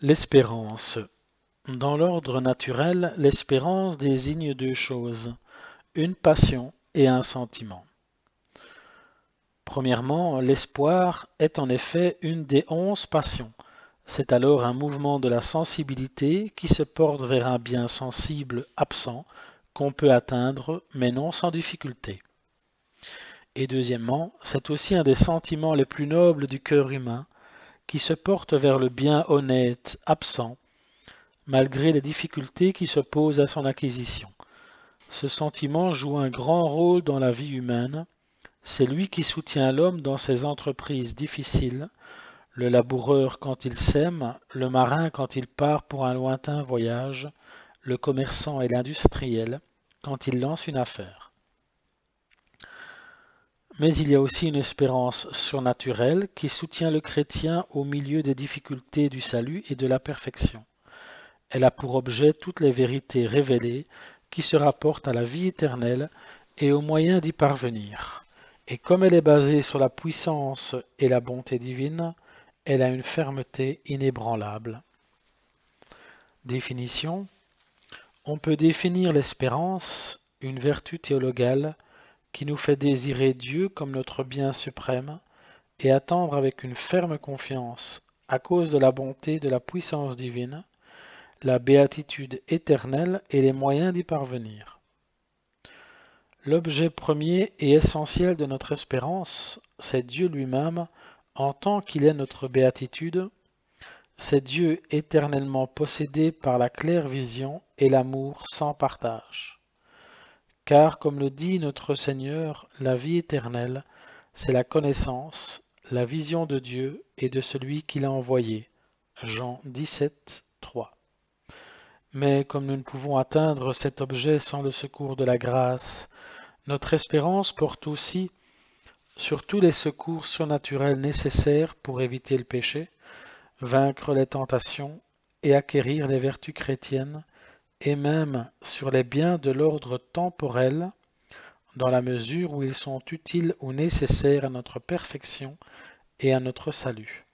L'espérance. Dans l'ordre naturel, l'espérance désigne deux choses, une passion et un sentiment. Premièrement, l'espoir est en effet une des 11 passions. C'est alors un mouvement de la sensibilité qui se porte vers un bien sensible absent qu'on peut atteindre mais non sans difficulté. Et deuxièmement, c'est aussi un des sentiments les plus nobles du cœur humain qui se porte vers le bien honnête absent malgré les difficultés qui s'opposent à son acquisition. Ce sentiment joue un grand rôle dans la vie humaine. C'est lui qui soutient l'homme dans ses entreprises difficiles, le laboureur quand il sème, le marin quand il part pour un lointain voyage, le commerçant et l'industriel quand il lance une affaire. Mais il y a aussi une espérance surnaturelle qui soutient le chrétien au milieu des difficultés du salut et de la perfection. Elle a pour objet toutes les vérités révélées qui se rapportent à la vie éternelle et aux moyens d'y parvenir. Et comme elle est basée sur la puissance et la bonté divine, elle a une fermeté inébranlable. Définition. On peut définir l'espérance, une vertu théologale qui nous fait désirer Dieu comme notre bien suprême et attendre avec une ferme confiance, à cause de la bonté de la puissance divine, la béatitude éternelle et les moyens d'y parvenir. L'objet premier et essentiel de notre espérance, c'est Dieu lui-même en tant qu'il est notre béatitude. C'est Dieu éternellement possédé par la claire vision et l'amour sans partage. Car, comme le dit notre Seigneur, la vie éternelle, c'est la connaissance, la vision de Dieu et de celui qui l'a envoyé. Jean 17, 3. Mais comme nous ne pouvons atteindre cet objet sans le secours de la grâce, notre espérance porte aussi sur tous les secours surnaturels nécessaires pour éviter le péché, vaincre les tentations et acquérir les vertus chrétiennes, et même sur les biens de l'ordre temporel, dans la mesure où ils sont utiles ou nécessaires à notre perfection et à notre salut.